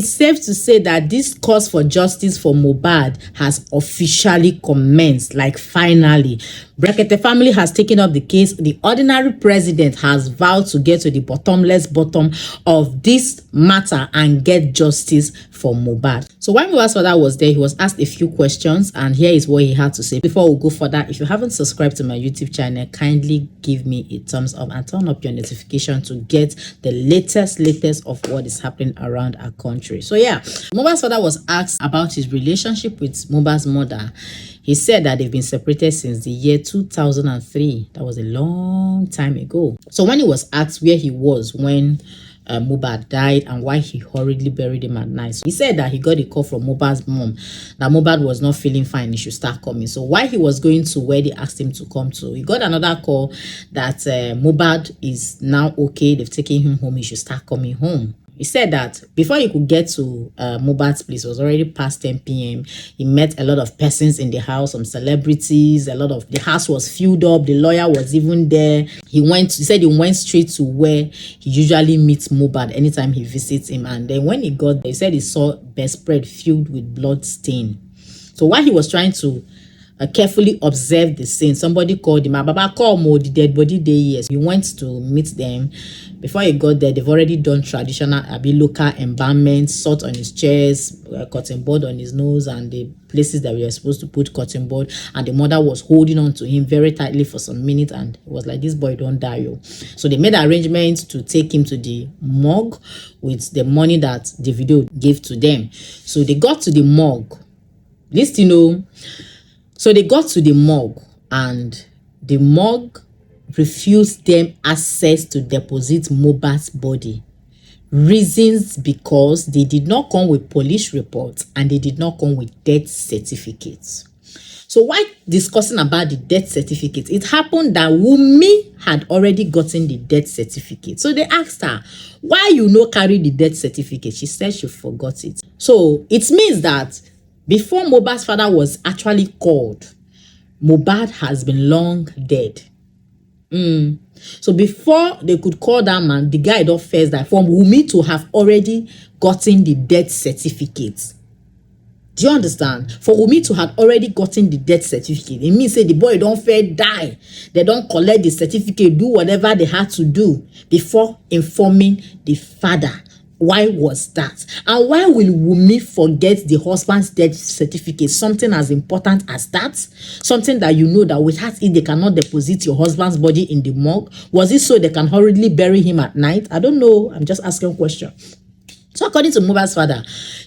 it's safe to say that this cause for justice for Mohbad has officially commenced, like finally. Brekete family has taken up the case. The ordinary president has vowed to get to the bottomless bottom of this matter and get justice for Mohbad. So while Mohbad's father was there, he was asked a few questions, and here is what he had to say. Before we go further, if you haven't subscribed to my YouTube channel, kindly give me a thumbs up and turn up your notification to get the latest of what is happening around our country. So yeah, Mohbad's father was asked about his relationship with Mohbad's mother. He said that they've been separated since the year 2003. That was a long time ago. So when he was asked where he was when Mohbad died and why he hurriedly buried him at night, so he said that he got a call from Mohbad's mom that Mohbad was not feeling fine, he should start coming. So while he was going to where they asked him to come to, he got another call that Mohbad is now okay, they've taken him home, he should start coming home. He said that before he could get to Mohbad's place, it was already past 10 p.m. He met a lot of persons in the house, some celebrities, the house was filled up, the lawyer was even there. He said he went straight to where he usually meets Mohbad anytime he visits him. And then when he got there, he said he saw bedspread filled with blood stain. So while he was trying to carefully observe the scene, somebody called him. Baba, call Mo, the dead body day. Yes, he went to meet them. Before he got there, they've already done traditional local embalmment, salt on his chest, cotton board on his nose, and the places that we were supposed to put cotton board. And the mother was holding on to him very tightly for some minutes, and it was like, this boy don't die, yo. So they made arrangements to take him to the morgue with the money that Davido gave to them. So they got to the morgue. Listen, so they got to the morgue, and the morgue refused them access to deposit Mohbad's body. Reasons because they did not come with police reports and they did not come with death certificates. So while discussing about the death certificate, it happened that Wunmi had already gotten the death certificate. So they asked her, why you no carry the death certificate? She said she forgot it. So it means that before Mohbad's father was actually called, Mohbad has been long dead. So before they could call that man, the guy don't first that for Wunmi to have already gotten the death certificate. Do you understand? For Wunmi to have already gotten the death certificate, it means say the boy don't fair die. They don't collect the certificate, do whatever they had to do before informing the father. Why was that? And why will Wunmi forget the husband's death certificate? Something as important as that? Something that you know that without it, they cannot deposit your husband's body in the morgue? Was it so they can hurriedly bury him at night? I don't know. I'm just asking a question. So according to Mohbad's father,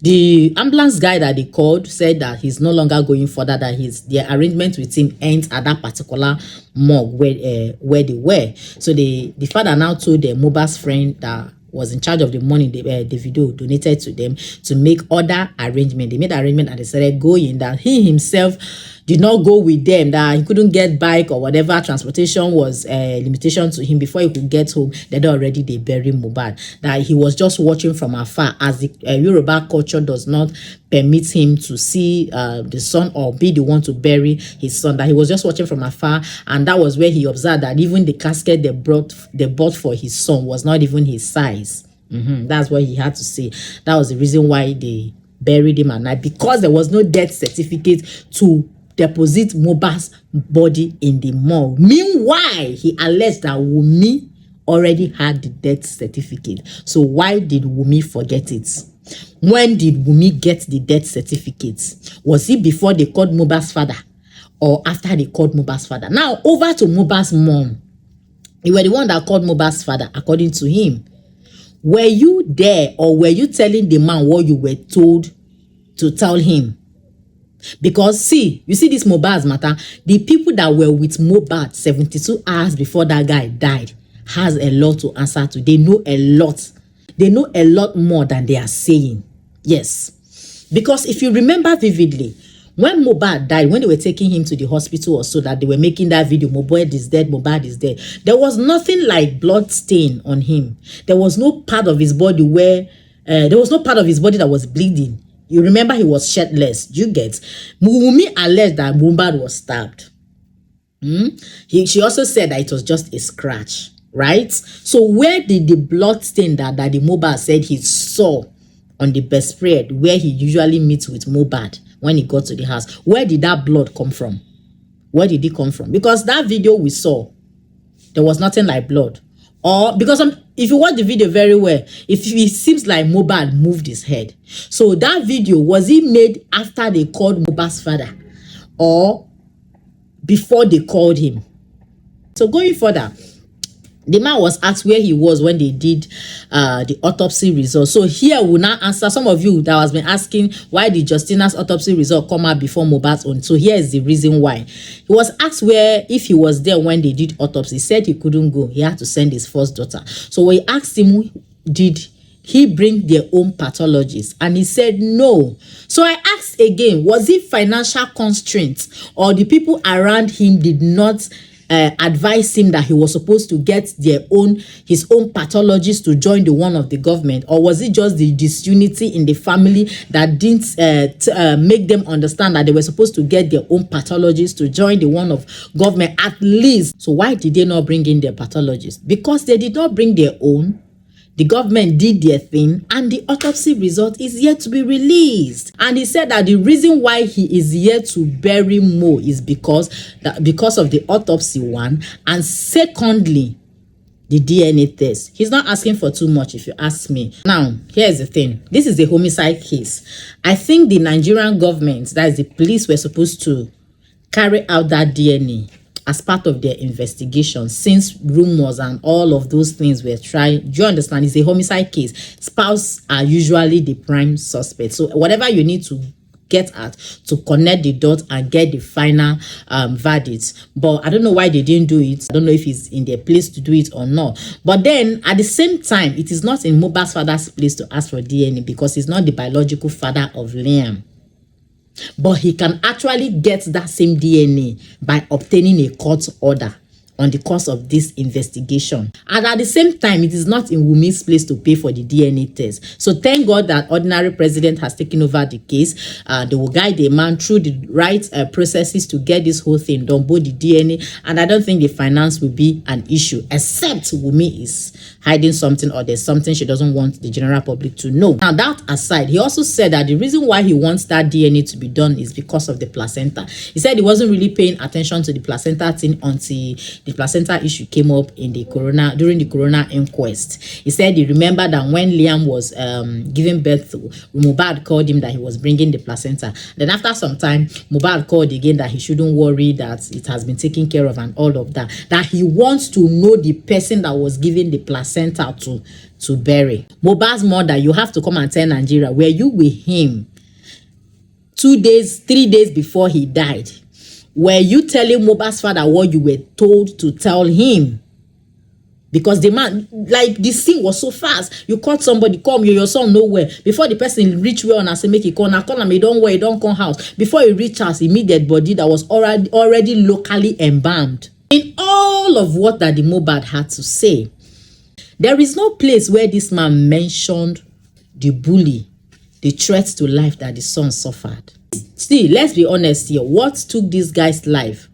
the ambulance guy that they called said that he's no longer going further, that their arrangement with him ends at that particular morgue where they were. So the father now told the Mohbad's friend that was in charge of the money Davido donated to them to make other arrangement. They made arrangement and they started going, that he himself did not go with them, that he couldn't get bike or whatever, transportation was a limitation to him. Before he could get home, they buried Mohbad, that he was just watching from afar, as the Yoruba culture does not permit him to see the son or be the one to bury his son, that he was just watching from afar. And that was where he observed that even the casket they bought for his son was not even his size. That's what he had to say. That was the reason why they buried him at night, because there was no death certificate to deposit Mohbad's body in the morgue. Meanwhile, he alleged that Wunmi already had the death certificate. So why did Wunmi forget it? When did Wunmi get the death certificate? Was it before they called Mohbad's father or after they called Mohbad's father? Now over to Mohbad's mom. You were the one that called Mohbad's father, according to him. Were you there, or were you telling the man what you were told to tell him? Because see, you see this Mohbad's matter, the people that were with Mohbad 72 hours before that guy died has a lot to answer to. They know a lot. They know a lot more than they are saying. Yes. Because if you remember vividly, when Mohbad died, when they were taking him to the hospital or so, that they were making that video, Mohbad is dead, Mohbad is dead, there was nothing like blood stain on him. There was no part of his body where, there was no part of his body that was bleeding. You remember he was shirtless. You get? Wunmi alleged that Mohbad was stabbed. She also said that it was just a scratch, right? So where did the blood stain that the Mohbad said he saw on the bedspread where he usually meets with Mohbad when he got to the house. Where did that blood come from? Where did it come from? Because that video we saw, there was nothing like blood. Or because if you watch the video very well, it seems like Mohbad moved his head. So that video, was it made after they called Mohbad's father or before they called him? So going further, the man was asked where he was when they did the autopsy result. So here we'll now answer some of you that has been asking why did Justina's autopsy result come out before Mohbad's own. So here is the reason why. He was asked if he was there when they did autopsy. He said he couldn't go. He had to send his first daughter. So when he asked him, did he bring their own pathologist? And he said no. So I asked again, was it financial constraints or the people around him did not advise him that he was supposed to get his own pathologist to join the one of the government? Or was it just the disunity in the family that didn't make them understand that they were supposed to get their own pathologist to join the one of government at least? So why did they not bring in their pathologist? Because they did not bring their own. The government did their thing and the autopsy result is yet to be released. And he said that the reason why he is yet to bury Mo is because of the autopsy one, and secondly, the DNA test. He's not asking for too much if you ask me. Now, here's the thing. This is a homicide case. I think the Nigerian government, that is the police, were supposed to carry out that DNA as part of their investigation, since rumors and all of those things were trying. Do you understand? It's a homicide case. Spouse are usually the prime suspect. So whatever you need to get at to connect the dots and get the final verdict. But I don't know why they didn't do it. I don't know if it's in their place to do it or not. But then at the same time, it is not in Mohbad's father's place to ask for DNA because he's not the biological father of Liam. But he can actually get that same DNA by obtaining a court order on the course of this investigation. And at the same time, it is not in Wumi's place to pay for the DNA test. So thank God that ordinary president has taken over the case. They will guide the man through the right processes to get this whole thing done, both the DNA, and I don't think the finance will be an issue, except Wumi is hiding something or there's something she doesn't want the general public to know. Now that aside, he also said that the reason why he wants that DNA to be done is because of the placenta. He said he wasn't really paying attention to the placenta thing until the placenta issue came up in the during the coroner inquest. He said he remembered that when Liam was giving birth, Mohbad called him that he was bringing the placenta. Then after some time, Mohbad called again that he shouldn't worry, that it has been taken care of and all of that. That he wants to know the person that was giving the placenta to bury. Mohbad's mother, you have to come and tell Nigeria, were you with him 2 days, 3 days before he died? Were you telling Mohbad's father what you were told to tell him? Because the man, like, the scene was so fast. You called somebody, come, your son nowhere. Before the person reach where and say make it call, now call him, he don't worry, don't come house. Before he reach house, immediate body that was already locally embalmed. In all of what that the Mohbad had to say, there is no place where this man mentioned the bully, the threat to life that the son suffered. Still, let's be honest here. What took this guy's life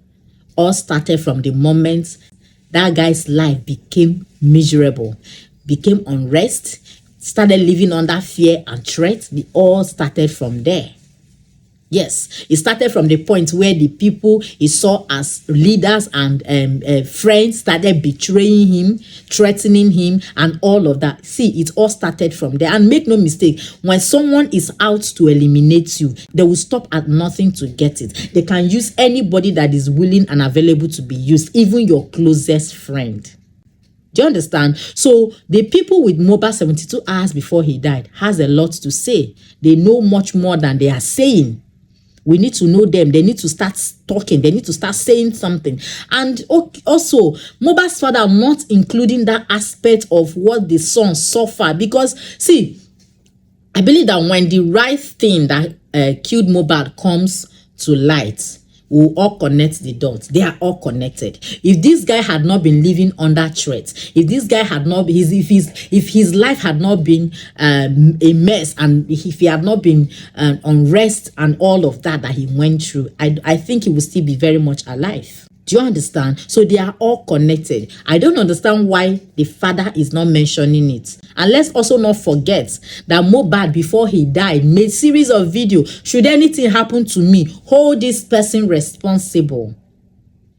all started from the moment that guy's life became miserable, became unrest, started living under fear and threat. They all started from there. Yes, it started from the point where the people he saw as leaders and friends started betraying him, threatening him, and all of that. See, it all started from there. And make no mistake, when someone is out to eliminate you, they will stop at nothing to get it. They can use anybody that is willing and available to be used, even your closest friend. Do you understand? So the people with Mohbad 72 hours before he died has a lot to say. They know much more than they are saying. We need to know them. They need to start talking. They need to start saying something. And also, Mohbad's father not including that aspect of what the son suffered. Because, see, I believe that when the right thing that killed Mohbad comes to light, we'll all connect the dots. They are all connected. If this guy had not been living under threat, if this guy had not, if his life had not been a mess, and if he had not been unrest and all of that he went through, I think he would still be very much alive. Do you understand? So they are all connected. I don't understand why the father is not mentioning it. And let's also not forget that Mohbad, before he died, made series of video. Should anything happen to me, hold this person responsible.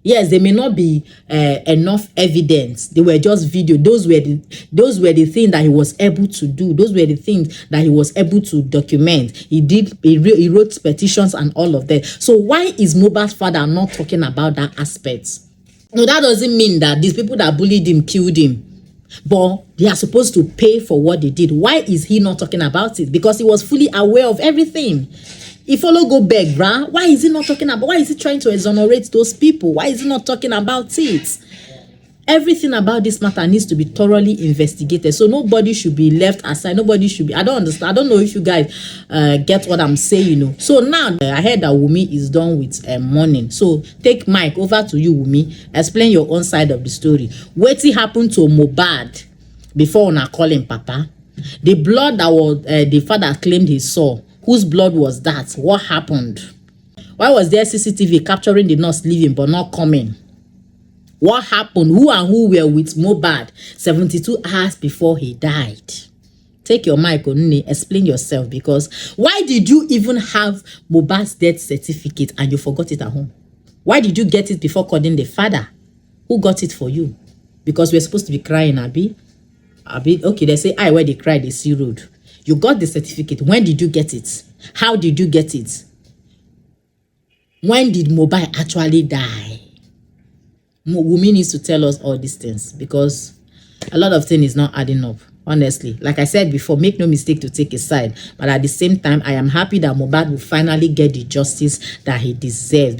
Yes, there may not be enough evidence. They were just video. Those were the things that he was able to do. Those were the things that he was able to document. He wrote petitions and all of that. So why is Mohbad's father not talking about that aspect? No, that doesn't mean that these people that bullied him killed him. But they are supposed to pay for what they did. Why is he not talking about it? Because he was fully aware of everything. He follow go beg, bruh. Why is he not talking about? Why is he trying to exonerate those people? Why is he not talking about it? Everything about this matter needs to be thoroughly investigated. So nobody should be left aside. Nobody should be. I don't understand. I don't know if you guys get what I'm saying, you know. So now I heard that Wunmi is done with mourning. So take mic over to you, Wunmi. Explain your own side of the story. Wetin happened to Mohbad before una call him Papa? The blood that was the father claimed he saw. Whose blood was that? What happened? Why was there CCTV capturing the nurse leaving but not coming? What happened? Who and who were with Mohbad 72 hours before he died? Take your mic, Onune. Explain yourself, because why did you even have Mohbad's death certificate and you forgot it at home? Why did you get it before calling the father? Who got it for you? Because we're supposed to be crying, Abi. Okay, they say, where they cry, they see road. You got the certificate. When did you get it? How did you get it? When did Mohbad actually die? Wunmi needs to tell us all these things, because a lot of things is not adding up, honestly. Like I said before, make no mistake to take a side. But at the same time, I am happy that Mohbad will finally get the justice that he deserves.